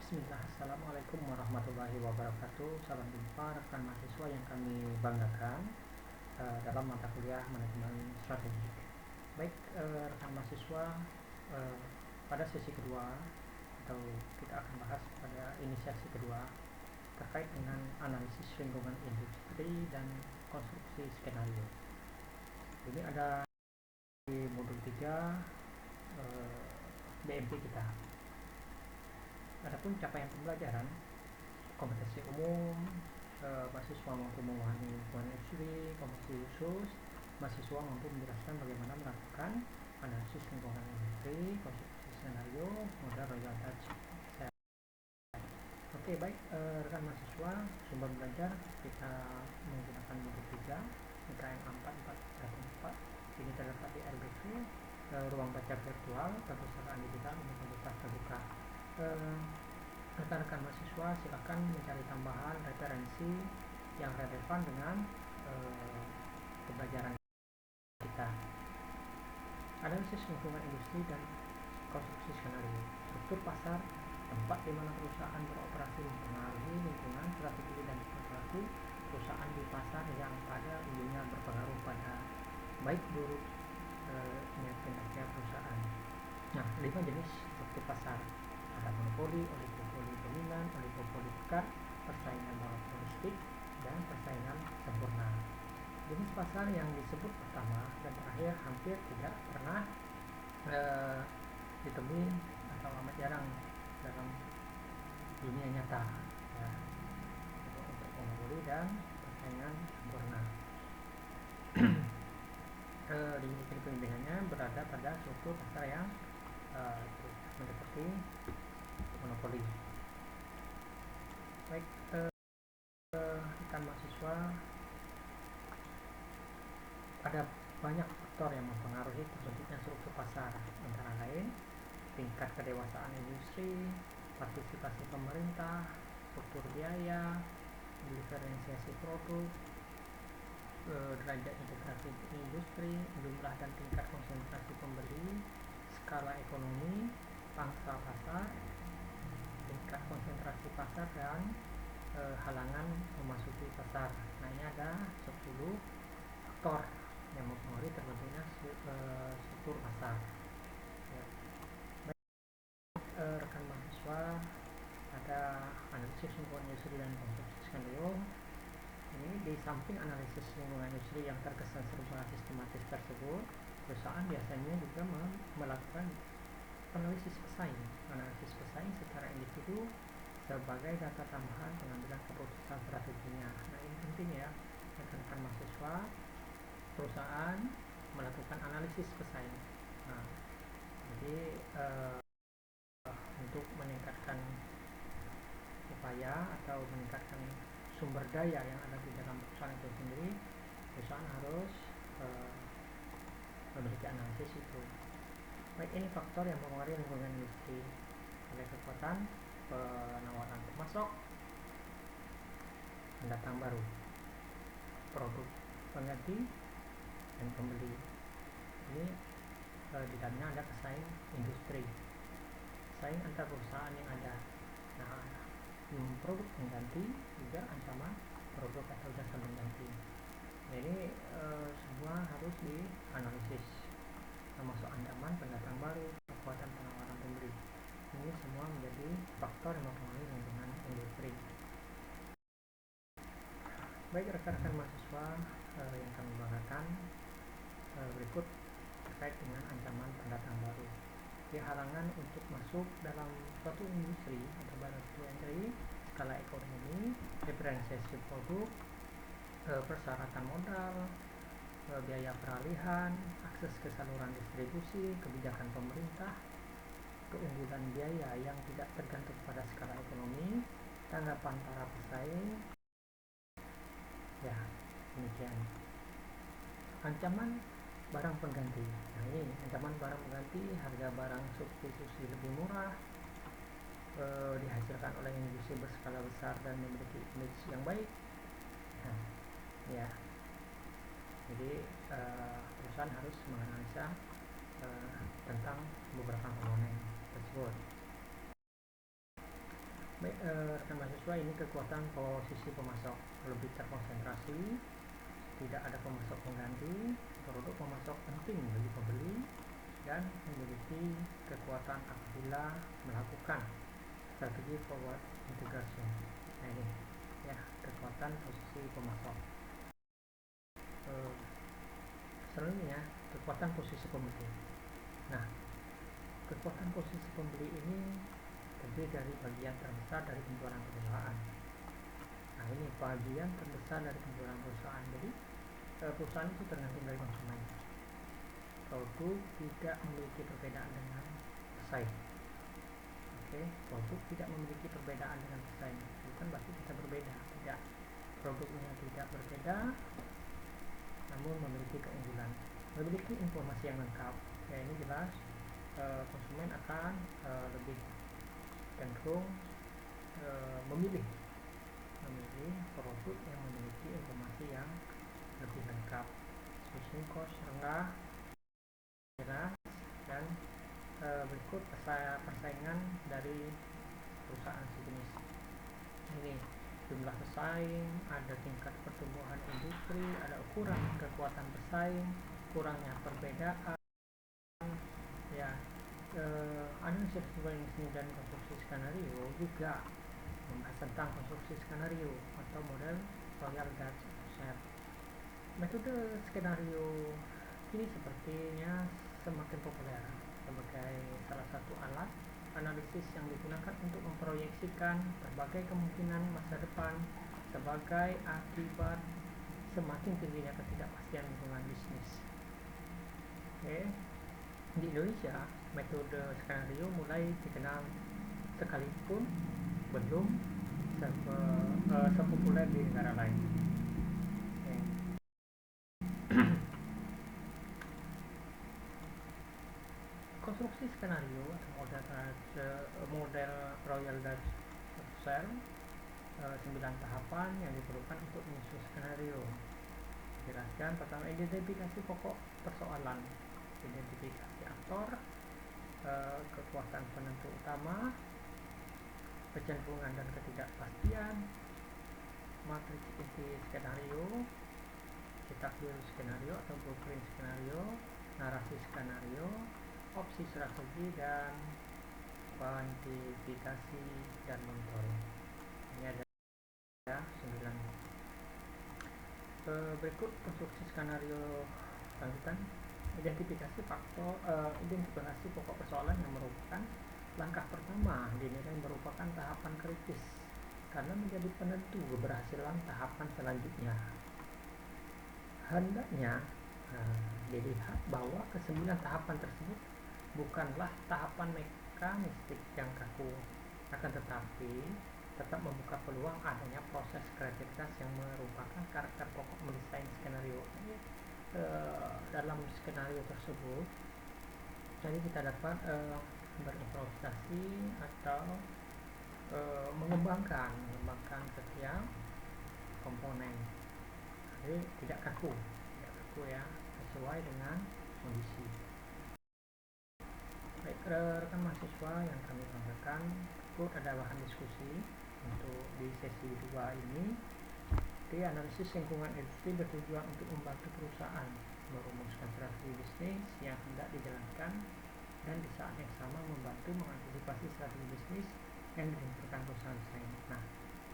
Bismillah, Assalamualaikum warahmatullahi wabarakatuh. Salam jumpa rekan mahasiswa yang kami banggakan dalam mata kuliah manajemen strategik. Baik, rekan mahasiswa, eh, pada sesi kedua atau kita akan bahas pada inisiasi kedua terkait dengan analisis lingkungan industri dan konstruksi skenario. Ini ada di modul 3 BMP kita. Adapun capaian pembelajaran, kompetensi umum, mahasiswa mampu memahami lingkungan industri. Kompetensi khusus, mahasiswa mampu menjelaskan bagaimana melakukan analisis lingkungan industri, konstruksi skenario, modal royal Dutch. Oke, baik, rekan mahasiswa, sumber belajar kita menggunakan modul 3 IKN 4414. Ini terdapat di RBQ, ruang baca virtual, perpustakaan digital universitas terbuka. Rekan-rekan mahasiswa silakan mencari tambahan referensi yang relevan dengan pembelajaran kita. Analisis lingkungan industri dan konstruksi skenario. Struktur pasar, tempat di mana perusahaan beroperasi mempengaruhi lingkungan, strategi dan perilaku perusahaan di pasar yang pada ujungnya berpengaruh pada baik buruk kinerja perusahaan. Nah, 5 jenis struktur pasar. Ada monopoli, oligopoli dominan, oligopoli pekat, persaingan monopolistik, dan persaingan sempurna. Jenis pasar yang disebut pertama dan terakhir hampir tidak pernah ditemui atau amat jarang dalam dunia nyata, ya, untuk monopoli dan persaingan sempurna. Definisi pembimbingannya berada pada struktur pasar yang mendekati monopoli. Baik, rekan mahasiswa, ada banyak faktor yang mempengaruhi terbentuknya struktur pasar, antara lain tingkat kedewasaan industri, partisipasi pemerintah, struktur biaya, diferensiasi produk, derajat integrasi industri, jumlah dan tingkat konsentrasi pembeli, skala ekonomi, pangsa pasar, tingkat konsentrasi pasar, dan halangan memasuki pasar. Nah, ini ada 10 faktor yang mempengaruhi terbentuknya struktur pasar. Ya. Baik, rekan mahasiswa, ada analisis lingkungan industri dan konstruksi skenario. Ini di samping analisis lingkungan industri yang terkesan serba sistematis tersebut, perusahaan biasanya juga melakukan analisis pesaing secara individu sebagai data tambahan pengambilan keputusan strateginya. Nah, ini penting ya, rekan-rekan mahasiswa. Perusahaan melakukan analisis pesaing. Nah, jadi untuk meningkatkan upaya atau meningkatkan sumber daya yang ada di dalam perusahaan itu sendiri, perusahaan harus memiliki analisis itu. Baik, ini faktor yang mempengaruhi lingkungan industri. Ada kekuatan penawaran pemasok, pendatang baru, produk pengganti, dan pembeli. Ini di dalamnya ada pesaing industri, pesaing antar perusahaan yang ada. Nah, produk pengganti juga ancaman produk atau jasa pengganti. Jadi semua harus dianalisis, termasuk ancaman pendatang baru, kekuatan penawaran pembeli. Ini semua menjadi faktor yang mempengaruhi lingkungan industri. Baik, rekan-rekan mahasiswa yang kami banggakan, berikut terkait dengan ancaman pendatang baru. Halangan untuk masuk dalam suatu industri atau barang entry, skala ekonomi, diferensiasi produk, persyaratan modal, biaya peralihan, akses ke saluran distribusi, kebijakan pemerintah, keunggulan biaya yang tidak tergantung pada skala ekonomi, tanggapan para pesaing. Ya, demikian. Ancaman barang pengganti. Nah, ini ancaman barang pengganti, harga barang substitusi lebih murah, dihasilkan oleh industri berskala besar dan memiliki image yang baik. Nah, ya, jadi perusahaan harus menganalisa tentang beberapa komponen tersebut. Baik, rekan mahasiswa, ini kekuatan posisi pemasok lebih terkonsentrasi, tidak ada pemasok pengganti, produk pemasok penting bagi pembeli, dan memiliki kekuatan apabila melakukan strategi forward integration. Nah ini ya kekuatan posisi pemasok. Selanjutnya kekuatan posisi pembeli. Nah, kekuatan posisi pembeli ini terdiri dari bagian terbesar dari penjualan perusahaan. Nah ini bagian terbesar dari penjualan perusahaan. Jadi perusahaan itu tergantung dari konsumen. Produk tidak memiliki perbedaan dengan pesaing. Oke, produk tidak memiliki perbedaan dengan pesaing. Bukan berarti kita berbeda, tidak. Produknya tidak berbeda, namun memiliki keunggulan, memiliki informasi yang lengkap. Ya ini jelas konsumen akan lebih cenderung memilih produk yang memiliki informasi yang lebih lengkap, switching cost rendah, jelas, dan berikut persaingan dari perusahaan sejenis. Ini jumlah pesaing, ada tingkat pertumbuhan industri, ada ukuran kekuatan pesaing, kurangnya perbedaan, ya analisis skenario dan konstruksi skenario juga membahas tentang konstruksi skenario atau model Royal Dutch Shell. Metode skenario ini sepertinya semakin populer sebagai salah satu alat analisis yang digunakan untuk memproyeksikan berbagai kemungkinan masa depan sebagai akibat semakin tingginya ketidakpastian lingkungan bisnis. Oke. Di Indonesia, metode skenario mulai dikenal sekalipun belum sepopuler di negara lain. Okay. Konstruksi skenario atau model Royal Dutch Shell 9 tahapan yang diperlukan untuk menyusun skenario. Jelaskan pertama, identifikasi pokok persoalan, identifikasi aktor, kekuatan penentu utama, kecenderungan dan ketidakpastian, matriks inti skenario, cetak biru skenario atau blueprint skenario, narasi skenario, opsi strategi, dan kuantifikasi dan monitoring. Ini ada 9. Berikut konstruksi skenario lanjutan. Identifikasi pokok persoalan yang merupakan langkah pertama dinilai merupakan tahapan kritis karena menjadi penentu keberhasilan tahapan selanjutnya. Hendaknya dilihat bahwa ke-9 tahapan tersebut bukanlah tahapan mekanistik yang kaku, akan tetapi tetap membuka peluang adanya proses kreativitas yang merupakan karakter pokok mendesain skenario. Dalam skenario tersebut, jadi kita dapat berimprovisasi atau mengembangkan setiap komponen. Jadi tidak kaku ya, sesuai dengan kondisi. Baik, rekan mahasiswa yang kami banggakan, ikut ada bahan diskusi untuk di sesi 2 ini. Di analisis lingkungan industri bertujuan untuk membantu perusahaan merumuskan strategi bisnis yang hendak dijalankan dan di saat yang sama membantu mengantisipasi strategi bisnis yang diluncurkan perusahaan lain. Nah,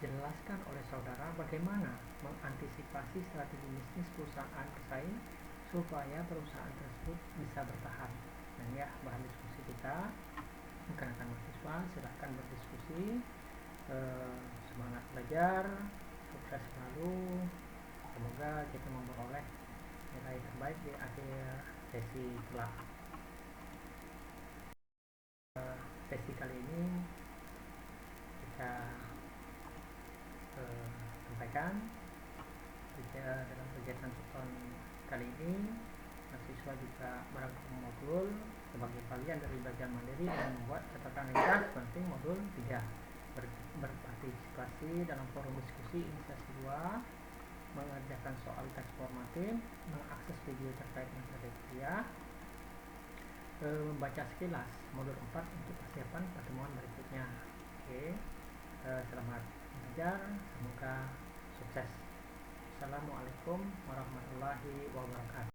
jelaskan oleh saudara bagaimana mengantisipasi strategi bisnis perusahaan pesaing supaya perusahaan tersebut bisa bertahan. Nah, ya bahan diskusi kita. Rekan-rekan mahasiswa silahkan berdiskusi. Semangat belajar, sukses selalu, semoga kita memperoleh nilai terbaik di akhir sesi kelak. Sesi kali ini kita sampaikan dalam kegiatan Sukton kali ini mahasiswa juga merangkum modul sebagai bagian dari belajar mandiri dan membuat catatan ringkas penting modul 3, berpartisipasi dalam forum diskusi inisiasi 2, mengerjakan soal tes formatif, mengakses video terkait materi kuliah, membaca sekilas modul 4 untuk persiapan pertemuan berikutnya. Oke. selamat belajar, semoga sukses. Assalamualaikum warahmatullahi wabarakatuh.